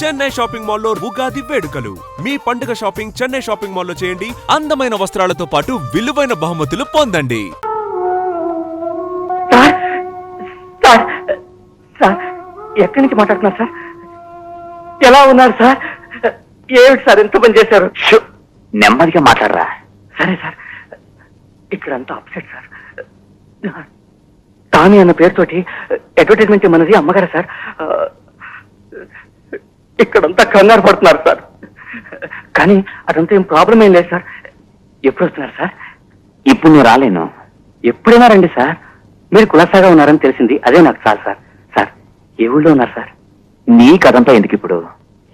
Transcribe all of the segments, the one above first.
Chennai shopping మాల్లో ఉగాది వేడుకలు. మీ పండుగ షాపింగ్ చెన్నై షాపింగ్ మాల్లో చేయండి. అందమైన వస్త్రాలతో పాటు విలువైన బహుమతులు పొందండి. ఎక్కడి నుంచి మాట్లాడుతున్నారు సార్? ఎలా ఉన్నారు సార్? ఏమిటి సార్ ఎంత పని చేశారు? నెమ్మదిగా మాట్లాడరా. సరే సార్, ఇక్కడంతా అప్సెట్ సార్. టామీ అన్న పేరుతోటి అడ్వర్టైజ్మెంట్ మనది అమ్మగారా సార్? ఇక్కడంతా కంగారు పడుతున్నారు సార్. కానీ అదంతా ఏం ప్రాబ్లం ఏం లేదు సార్. ఎప్పుడు వస్తున్నారు సార్? ఇప్పుడు నేను రాలేను. ఎప్పుడైనా రండి సార్. మీరు కులాసాగా ఉన్నారని తెలిసింది, అదే నాకు చాలు సార్. సార్, ఏ ఊళ్ళో ఉన్నారు సార్? నీ కథంతా ఎందుకు ఇప్పుడు?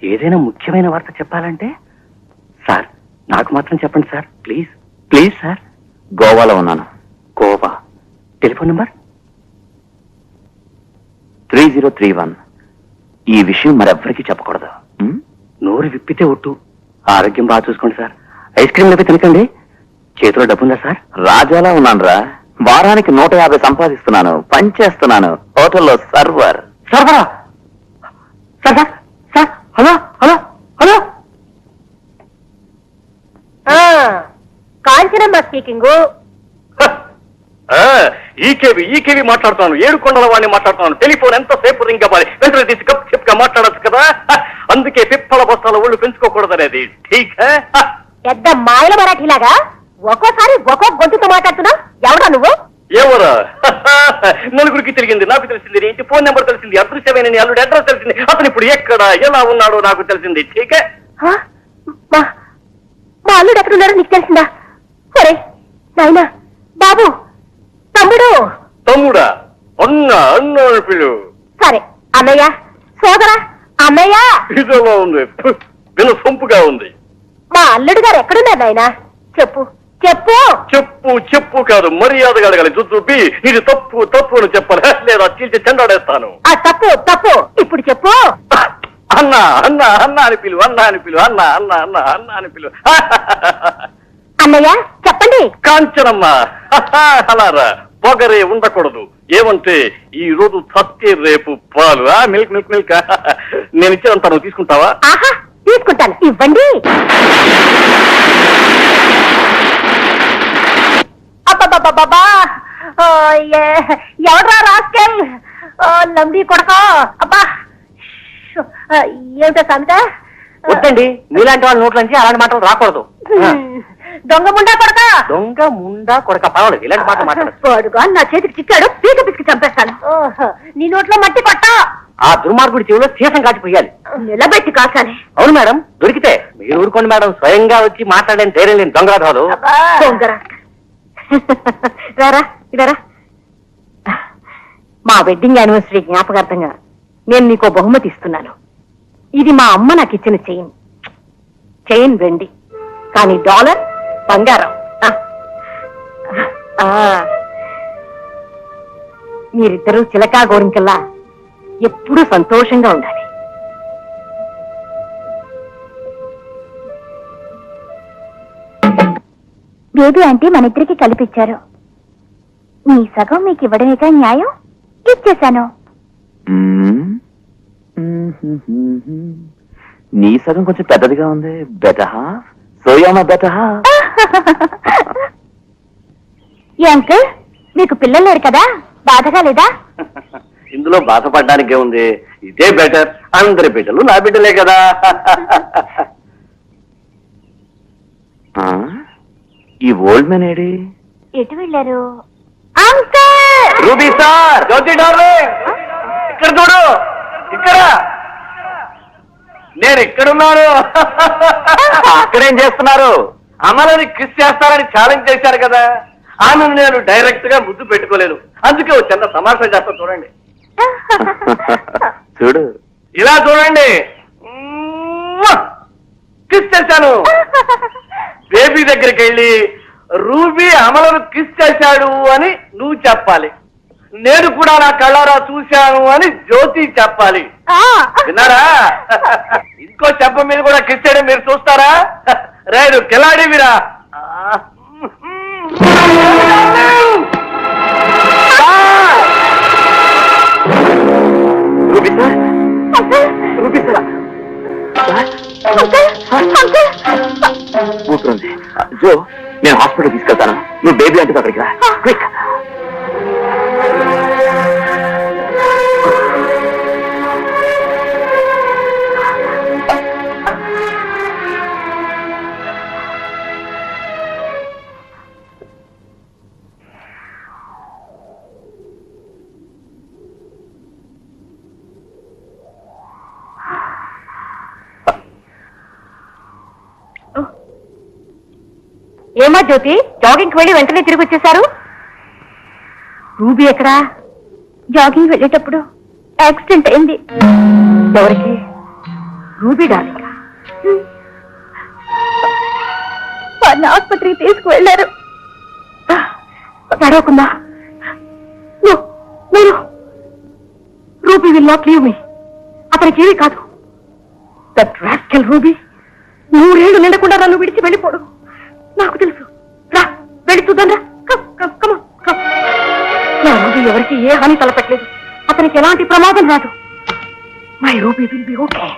ఏదైనా ముఖ్యమైన వార్త చెప్పాలంటే సార్ నాకు మాత్రం చెప్పండి సార్, ప్లీజ్ ప్లీజ్ సార్. గోవాలో ఉన్నాను. గోవా? Telephone number? 3031. ఈ విషయం మరెవ్వరికీ చెప్పకూడదు. నోరు విప్పితే ఒట్టు. ఆరోగ్యం బాగా చూసుకోండి సార్. ఐస్ క్రీమ్ లేకపోతే తినకండి. చేతిలో డబ్బుందా సార్? రాజాలా ఉన్నానురా. వారానికి 150 సంపాదిస్తున్నాను. పనిచేస్తున్నాను హోటల్లో సర్వర్. సర్వరా? Sir sir sir, hello hello hello. Kanchanamma speaking. ఈకేవి మాట్లాడుతున్నాను. 7 కొండల వాడిని మాట్లాడుతున్నాను. టెలిఫోన్ ఎంతసేపు రింగ్ అవ్వాలి, వెంటనే తీసి గప్ చెప్పుగా మాట్లాడచ్చు కదా. అందుకే పిప్పల బస్తాల ఒళ్ళు పెంచుకోకూడదనేది. ఠీక్ హై? పెద్ద మాయల మరాఠీలాగా ఒక్కోసారి ఒక్కో గొంతుతో మాట్లాడుతున్నావు. ఎవడా నువ్వు? ఎవరా? నలుగురికి తిరిగింది, నాకు తెలిసింది. నీ ఇంటి ఫోన్ నెంబర్ తెలిసింది, అదృశ్యమైన నీ అల్లుడు అడ్రస్ తెలిసింది. అతను ఇప్పుడు ఎక్కడ ఎలా ఉన్నాడో నాకు తెలిసింది. ఠీక్ హై? మా అల్లుడు ఎక్కడున్నాడో నీకు తెలిసిందా? సరే నాయనా, బాబు, తమ్ముడు. తమ్ముడా? అన్న అన్న పిలు. సరే అన్నయ్య, సోదరా, అన్నయ్య. ఇదోలా ఉంది, విన సొంపుగా ఉంది. మా అల్లుడు గారు ఎక్కడున్నారు నాయనా? చెప్పు చెప్పు. చెప్పు చెప్పు కాదు, మర్యాదగా అడగాలి. జుజుబి, ఇది తప్పు తప్పు అని చెప్పాలి, లేదా చీల్చి చెండాడేస్తాను. ఆ తప్పు తప్పు, ఇప్పుడు చెప్పు. అన్న అన్న అన్న అని పిలు, అన్న అని పిలు, అన్న అన్న అన్న అన్న అని పిలు. అన్నయ్య చెప్పండి. కాంచనమ్మ, అలారా. పొగరే ఉండకూడదు. ఏమంటే ఈ రోజు సత్తే, రేపు పాలు. Milk milk milk. నేను ఇచ్చేదంతా నువ్వు తీసుకుంటావా? ఆహా, తీసుకుంటాను, ఇవ్వండి. అబ్బబ్బబ్బబ్బా, ఎవడ్రా రాస్కెల్, లంబీ కొడక. అబ్బా, ఏమిటో సంగత? వద్దండి, మీలాంటి వాళ్ళ నోట్ల నుంచి అలాంటి మాటలు రాకూడదు. దొంగ ముండా కొడక. దొంగ ముండా కొడక, పర్వాలేదు, ఇలాంటి మాట మాట్లాడు. నా చేతికి చిక్కాడు, పీక పిసికి చంపేస్తాను. నీ నోట్లో మట్టి పట్ట. ఆ దుర్మార్గుడి చెవిలో సీసం కాచిపోయాలి. నిలబెట్టి కాచాలి. అవును మేడం, దొరికితే మీరు ఊరుకోండి మేడం. స్వయంగా వచ్చి మాట్లాడని ధైర్యం లేని దొంగరాధాలు. రారా ఇదారా. మా వెడ్డింగ్ యానివర్సరీ జ్ఞాపకార్థంగా నేను నీకో బహుమతి ఇస్తున్నాను. ఇది మా అమ్మ నాకు ఇచ్చిన చైన్ వెండి, కానీ డాలర్ బంగారం. మీరిద్దరూ చిలకా గోరింకల్లా ఎప్పుడూ సంతోషంగా ఉండాలి. బేబీ అంటే మన ఇద్దరికి కలిపిచ్చారు. మీ సగం మీకు ఇవ్వడమేగా న్యాయం. ఇచ్చేశాను. నీ సగం కొంచెం పెద్దదిగా ఉంది. Better half. సోయామా బెటర్ హాఫ్. అంకుల్, మీకు పిల్లలు లేరు కదా, బాధగా లేదా? ఇందులో బాధపడడానికే ఉంది. ఇదే బెటర్. అందరి బిడ్డలు నా బిడ్డలే కదా. ఈ ఓల్డ్ మ్యాన్ ఏడి? ఎటు వెళ్ళారు? అంకుల్! రూబీ సార్, జ్యోతి డార్లింగ్, ఇక్కడ చూడు, ఇక్కడ. నేను ఎక్కడున్నాను? అక్కడేం చేస్తున్నారు? అమలని కిస్ చేస్తారని ఛాలెంజ్ చేశారు కదా. ఆమెను నేను డైరెక్ట్ గా ముద్దు పెట్టుకోలేను. అందుకే ఒక చిన్న తమాషా చేస్తాను, చూడండి. చూడు, ఇలా చూడండి. కిస్ చేశాను. బేబీ దగ్గరికి వెళ్ళి రూబీ అమలను కిస్ చేశాడు అని నువ్వు చెప్పాలి. నేను కూడా నా కళ్ళారా చూశాను అని జ్యోతి చెప్పాలి. విన్నారా? ఇంకో చెప్ప మీద కూడా కిస్ చేయడం మీరు చూస్తారా? రైడు కిలాడి మీరా. రూబీ సార్, రూబీ సార్, ఊపిరుంది. జో, నేను హాస్పిటల్ తీసుకెళ్తాను. నువ్వు బేబీ అంటే అక్కడికి రా. క్విక్. ఏమా జ్యోతి, జాగింగ్కి వెళ్ళి వెంటనే తిరిగి వచ్చేశారు? రూబీ ఎక్కడా? జాగింగ్ వెళ్ళేటప్పుడు యాక్సిడెంట్ అయింది. ఎవరికి? Ruby darling. వారిని ఆసుపత్రికి తీసుకువెళ్లారు. నడవకుండా నేను ruby will not leave me. అతనికి ఏమీ కాదు. దట్ రాస్కెల్ రూబీ 100 ఏళ్ళు నిండకుండా నన్ను విడిచి వెళ్ళిపోడు. నాకు తెలుసు. రా, వెళ్ళి చూద్దాం రా. నా రూబీ ఎవరికి ఏ హాని తలపెట్టలేదు. అతనికి ఎలాంటి ప్రమాదం రాదు. My ruby will be okay.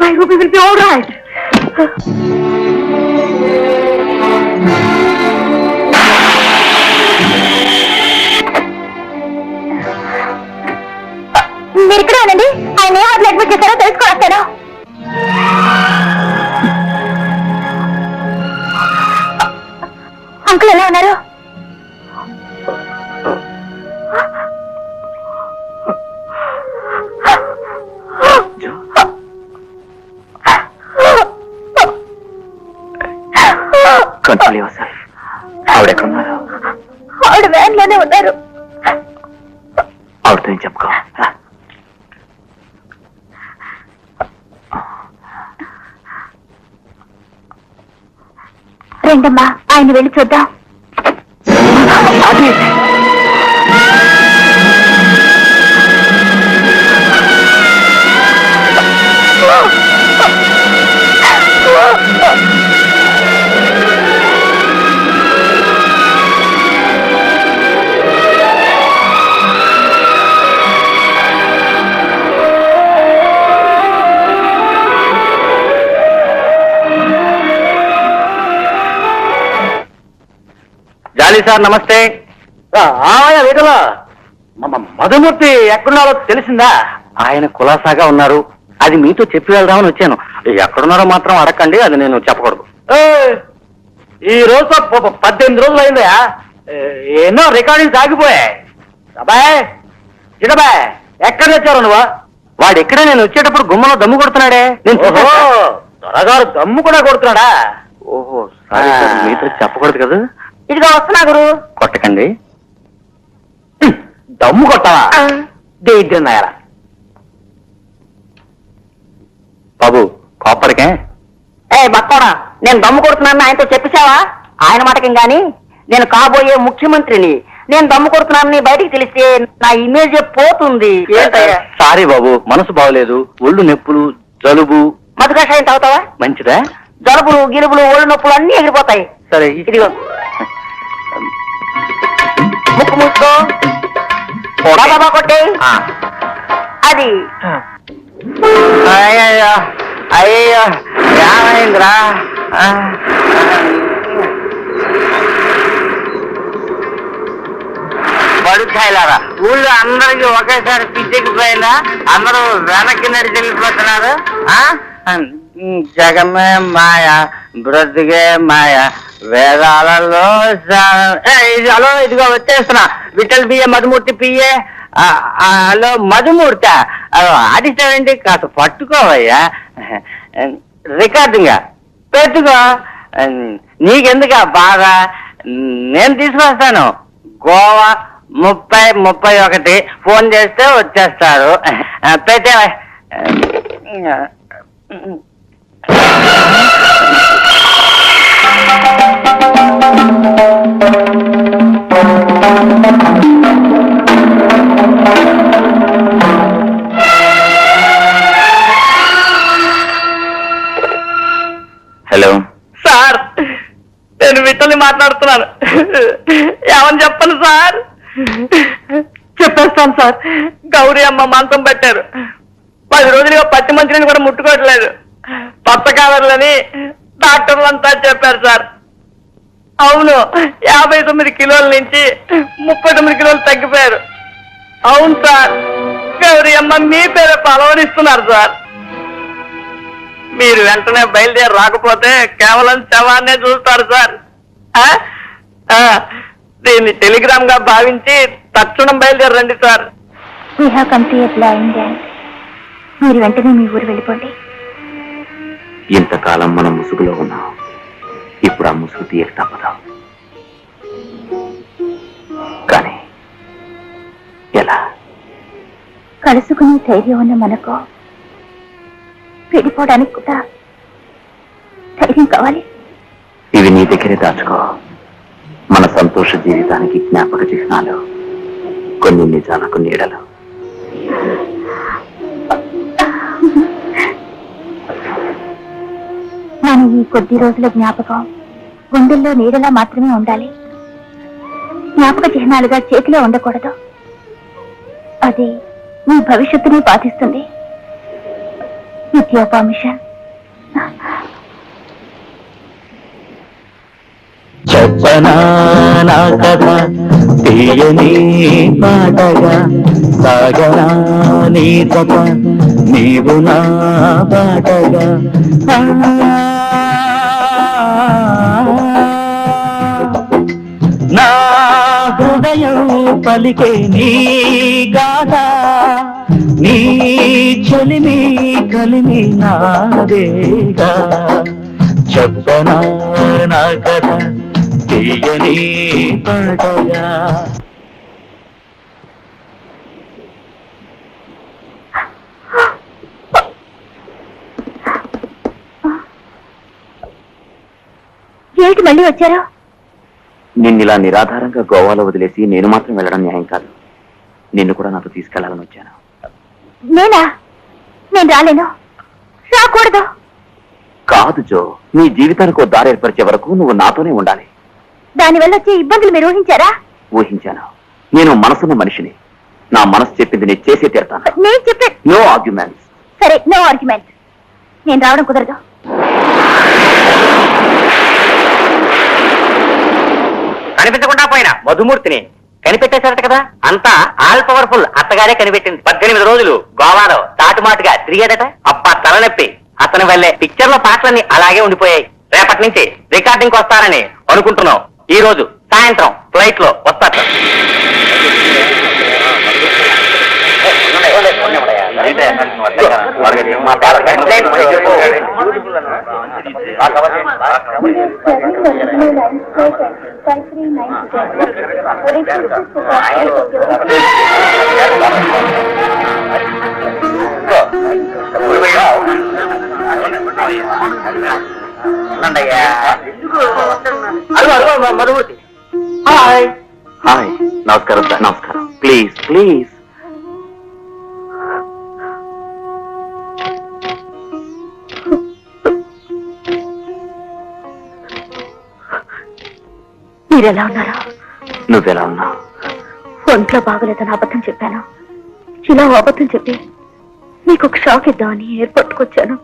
My ruby will be all right. మీరు ఇక్కడ ఉండండి. ఆయన ఏ హార్ట్లో అడ్మిట్ చేశారో తెలుసుకొస్తాను. అంకుల్ ఎలా ఉన్నారు? Control your. ఆవిడెక్కడున్నారు? ఆవిడ వ్యాన్ లోనే ఉన్నారు. ఆవిడతో ఏం చెప్పుకో. రండమ్మా, ఆయన వెళ్ళి చూద్దాం. జాలి సార్, నమస్తే. వీటలో మధుమూర్తి ఎక్కడున్నారో తెలిసిందా? ఆయన కులాసాగా ఉన్నారు. అది మీతో చెప్పి వెళ్దామని వచ్చాను. ఎక్కడున్నారో మాత్రం అడగండి, అది నేను చెప్పకూడదు. ఈ రోజు 18 రోజులు అయిందా? ఎన్నో రికార్డింగ్స్ ఆగిపోయాయి. అబ్బాయ్ చిన్నబాయ్, ఎక్కడ తెచ్చారు నువ్వు? వాడు ఎక్కడ నేను వచ్చేటప్పుడు గుమ్మలో దమ్ము కొడుతున్నాడే, నేను చూసాను. త్వరగారు దమ్ము కూడా కొడుతున్నాడా? ఓహో, సారీ సార్, మీతో చెప్పకూడదు కదా. ఇదిగో వస్తున్నా గురు. కొట్టకండి. దమ్ము కొట్టావా? దేద్దున్నాయరా బాబు, కోపడికే. బక్కోడా, నేను దమ్ము కొడుతున్నాను ఆయనతో చెప్పేశావా? ఆయన మాటకేం గాని, నేను కాబోయే ముఖ్యమంత్రిని. నేను దమ్ము కొడుతున్నానని బయటికి తెలిస్తే నా ఇమేజ్ పోతుంది. సారీ బాబు, మనసు బాగలేదు. ఒళ్ళు నొప్పులు, జలుబు. మధు కషాయం తాగుతావా? మంచిదా? జలుబులు గిలుబులు ఒళ్ళు నొప్పులు అన్ని ఎగిరిపోతాయి. సరే, ఇదిగో ముక్కు మూసుకో. బాబా కొట్టే. అది అయ్యో అయ్యో, ఏమైందిరా? పడుకాయలారా, ఊళ్ళో అందరికి ఒకేసారి పిచ్చెక్కిపోయిందా? అందరూ వెనక్కి నడిచి వెళ్ళిపోతున్నారు. జగమే మాయ, బ్రతుకే మాయ, వేదాలలో హలో, ఇదిగో వచ్చేస్తున్నా. విఠల్ బియ్య మధుమూర్తి పియ్యే. హలో మధుమూర్తి, ఆడిస్తావేంటి? కాస్త పట్టుకోవయ్యా. రికార్డింగా పెట్టుకో. నీకెందుకా బాధ? నేను తీసుకొస్తాను. గోవా 30-31 ఫోన్ చేస్తే వచ్చేస్తారు. పెట్టే. హలో సార్, నేను విఠల్ని మాట్లాడుతున్నాను. ఏమని చెప్పను సార్? చెప్పేస్తాను సార్. గౌరీ అమ్మ మంచం పెట్టారు. 10 రోజులుగా పచ్చి మంచిని కూడా ముట్టుకోవట్లేదు. పచ్చకావర్లని డాక్టర్లంతా చెప్పారు సార్. అవును, 59 కిలోల నుంచి 39 కిలోలు తగ్గిపోయారు. అవును సార్, గౌరీ అమ్మ మీ పేరు పలవరిస్తున్నారు సార్. మీరు వెంటనే బయలుదేరి రాకపోతే కేవలం శవాన్నే చూస్తారు సార్. దీన్ని టెలిగ్రామ్ గా భావించి తక్షణం బయలుదేరి రండి sir. We have come to a blind end. మీరు వెంటనే మీ ఊరు వెళ్ళిపోండి. ఇంతకాలం మనం ముసుగులో ఉన్నాం, ఇప్పుడు ఆ ముసుగు తీయక తప్పదు. కానీ ఎలా? కలుసుకునే ధైర్యం ఉన్న మనకు విడిపోవడానికి కూడా ధైర్యం కావాలి. ఇవి నీ దగ్గరే దాచుకో. మన సంతోష జీవితానికి జ్ఞాపక చిహ్నాలు, కొన్ని నిజాలకు నీడలు. మన ఈ కొద్ది రోజుల జ్ఞాపకం గుండెల్లో నీడలా మాత్రమే ఉండాలి. జ్ఞాపక చిహ్నాలుగా చేతిలో ఉండకూడదు. అది మీ భవిష్యత్తుని బాధిస్తుంది. With your permission. చెప్పనా నా కథ తీయని పాటగా, సాగనా నీ కథ నీవు నా పాటగా. నా హృదయం పలికే నీ గాథ, నీ చెలిమి కలిమి నాదేగా. చెప్పనా నా కథ తీయని పాటగా. ఏంటి మళ్ళీ వచ్చారు? నిన్నిలా నిరాధారంగా గోవాలో వదిలేసి నేను మాత్రం వెళ్ళడం న్యాయం కాదు. నిన్ను కూడా నాతో తీసుకెళ్లాలని వచ్చాను. నేనా? నేను రాలేను, రాకూడదు. కాదు జో, నీ జీవితానికి ఓ దారి ఏర్పరిచే వరకు నువ్వు నాతోనే ఉండాలి. దానివల్ల వచ్చే ఇబ్బందులు మీరు ఊహించారా? ఊహించాను. నేను మనసున్న మనిషిని. నా మనసు చెప్పింది నేను చేసే తీరుతాను. నేను చెప్పే నో ఆర్గ్యుమెంట్స్. సరే, నో ఆర్గ్యుమెంట్. నేను రావడం కుదరదు. కనిపించకుండా పోయినా మధుమూర్తిని కనిపెట్టేశారట కదా. అంతా ఆల్ పవర్ఫుల్ అత్తగారే కనిపెట్టింది. 18 రోజులు గోవాలో తాటుమాటుగా తిరిగేదట. అప్పా తలనొప్పి. అతని వల్లే పిక్చర్ లో పాటలన్నీ అలాగే ఉండిపోయాయి. రేపటి నుంచి రికార్డింగ్ వస్తారని అనుకుంటున్నాం. ఈ రోజు సాయంత్రం ఫ్లైట్ లో వస్తారు. మధుమూర్తి, హాయ్. హాయ్, నమస్కారం సార్. నమస్కారం. Please please. మీరెలా ఉన్నారు? నువ్వెలా ఉన్నావు? ఒంట్లో బాగోలేదని అబద్ధం చెప్పాను. ఇలా అబద్ధం చెప్పి మీకు ఒక షాక్ ఇద్దామని ఎయిర్పోర్ట్కి వచ్చాను.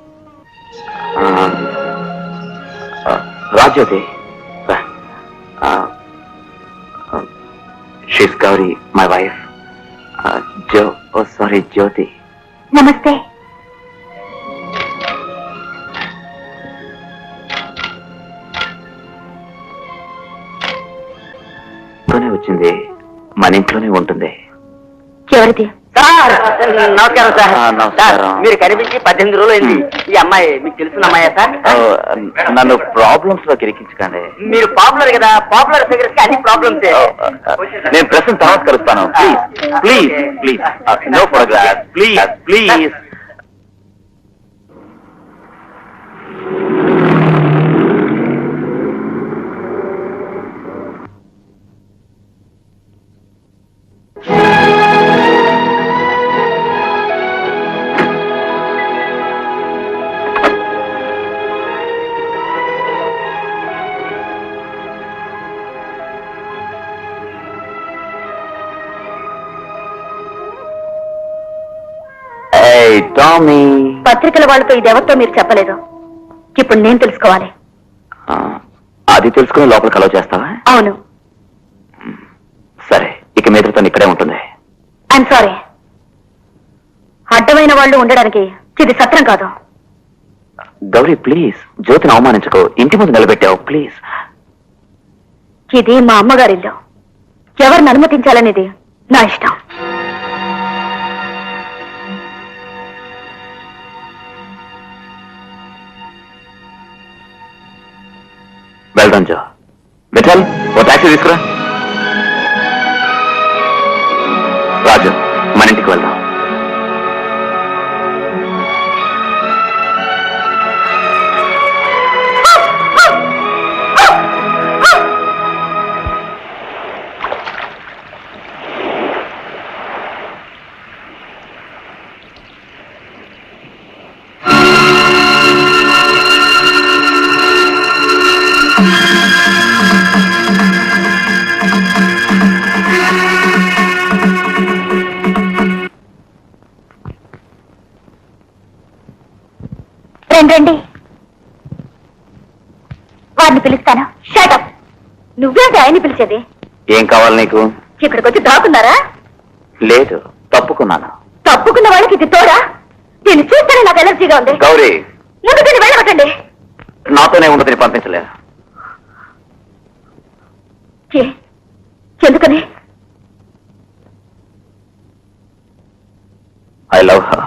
రాజ్యోతి, she's Gauri, my wife. Sorry, Jyoti. నమస్తే. వచ్చింది, మన ఇంట్లోనే ఉంటుంది. ఎవరిది? నమస్కారం సార్. నమస్కారం. మీరు కనిపించి 18 రోజులు అయింది. ఈ అమ్మాయి మీకు తెలిసిన అమ్మాయా సార్? నన్ను ప్రాబ్లమ్స్ లో కిరికించకండి. మీరు పాపులర్ కదా, పాపులర్ ఫిగర్స్ కి అన్ని ప్రాబ్లమ్స్. నేను ప్రశ్న తర్వాత కలుస్తాను. Please please please, no photograph, please please. Tommy, పత్రికల వాళ్ళతో ఇది ఎవరితో మీరు చెప్పలేదు. ఇప్పుడు నేను తెలుసుకోవాలి. అది తెలుసుకుని లోపలికి అలౌ చేస్తావా? అవును. సరే, ఇక మీదతో ఇక్కడే ఉంటుంది. I'm sorry. అడ్డమైన వాళ్ళు ఉండడానికి ఇది సత్రం కాదు. గౌరీ ప్లీజ్, జ్యోతిని అవమానించకు. ఇంటి ముందు నిలబెట్టావు ప్లీజ్. ఇది మా అమ్మగారిల్లు. ఎవరిని అనుమతించాలనేది నా ఇష్టం. వెళ్దాం జో. విఠల్, ఓ టాక్సీ తీసుకురా. రాజు, మన ఇంటికి వెళ్దాం. రండి, వారిని పిలుస్తాను. షటప్. నువ్వేంటి ఆయన్ని పిలిచేది? ఏం కావాలి నీకు? ఇక్కడికి వచ్చి దాక్కున్నారా? లేదు, తప్పుకున్నాను. తప్పుకున్న వాళ్ళకి ఇది తోడా? దీన్ని చూస్తేనే నాకు ఎలర్జీగా ఉంది. గౌరీ, ముందు దీన్ని వెళ్ళగొట్టండి. నాతోనే ఉండదని పంపించలేదు. ఎందుకని? I love her.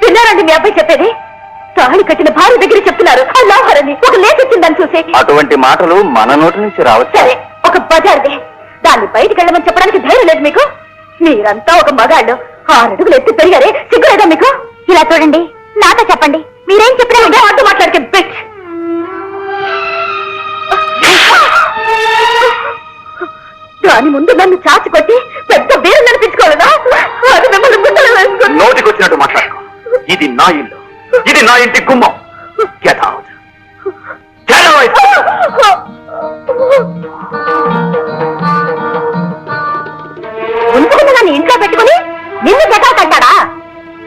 విన్నారండి మీ అబ్బాయి చెప్పేది? తాళి కట్టిన భార్య దగ్గర చెప్తున్నారు ఐ లవ్ హర్ అని. ఒక లేఖ వచ్చిందని చూసి. అటువంటి మాటలు మన నోటి నుంచి రావచ్చు. సరే, ఒక బజార్దే. దాన్ని బయటికి వెళ్ళమని చెప్పడానికి ధైర్యం లేదు మీకు? మీరంతా ఒక మగాళ్ళు. 6 అడుగులు ఎత్తి పెరిగారే, సిగ్గులేదా మీకు? ఇలా చూడండి, నాతో చెప్పండి. మీరేం చెప్పినా అడ్డు మాట్లాడితే బిచ్. దాని ముందు నన్ను చాచి కొట్టి పెద్ద బేరు నడిపించుకోలేదా? అది మిమ్మల్ని గుండెలో వేసుకుని. నోటికొచ్చినట్టు మాట్లాడుకో. ఇది నా ఇల్లు, ఇది నా ఇంటి గుమ్మం. Get out. Get out. ఉంచుకున్న నన్ను ఇంట్లో పెట్టుకుని నిన్ను జటాకంటాడా?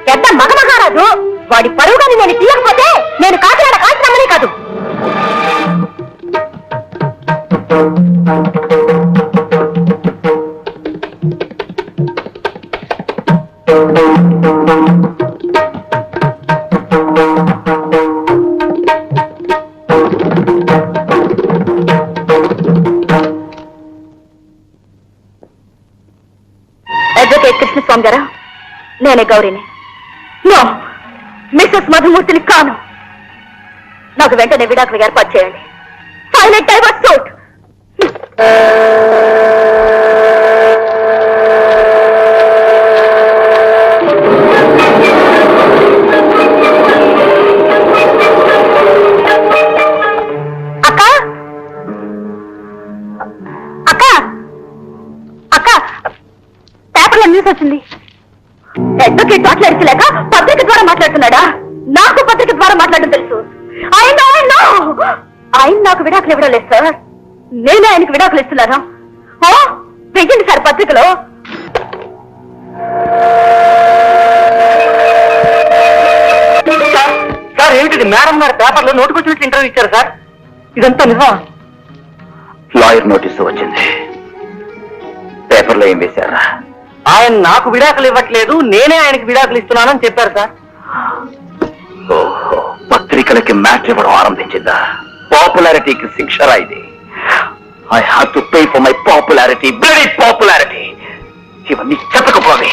పెద్ద మగమహారాజు. వాడి పరువుగాని నేను తీయకపోతే నేను కాకినాడ కాల్చినమ్మనే కాదు. అడ్వకేట్ కృష్ణస్వామి గారా, నేనే గౌరీని. నో, మిస్సెస్ మధుమూర్తిని కాను. నాకు వెంటనే విడాకులు ఏర్పాటు చేయండి. Silent divorce suit. అక్క అక్క అక్క, పేపర్లో న్యూస్ వచ్చింది. అడ్వకేట్ మాట్లాడించలేక పత్రిక ద్వారా మాట్లాడుతున్నాడా? నాకు పత్రిక ద్వారా మాట్లాడడం తెలుసు. ఆయన నాకు విడాకులు ఇవ్వడం లేదు సార్, నేనే ఆయనకు విడాకులు ఇస్తున్నాను. వెయ్యండి సార్ పత్రికలో. సార్, ఏమిటిది? మేడం గారు పేపర్లో నోటుకొచ్చినట్టు ఇంటర్వ్యూ ఇచ్చారు సార్. ఇదంతా నిజం? లాయర్ నోటీసు వచ్చింది. పేపర్లో ఏం వేశారా? ఆయన నాకు విడాకులు ఇవ్వట్లేదు, నేనే ఆయనకి విడాకులు ఇస్తున్నానని చెప్పారు సార్. ఓహో, పత్రికలకి మ్యాచ్ ఇవ్వడం ఆరంభించిందా? పాపులారిటీకి శిక్షరా ఇది? I have to pay for my popularity, bloody popularity. ఇవన్నీ చెప్పకపోవే.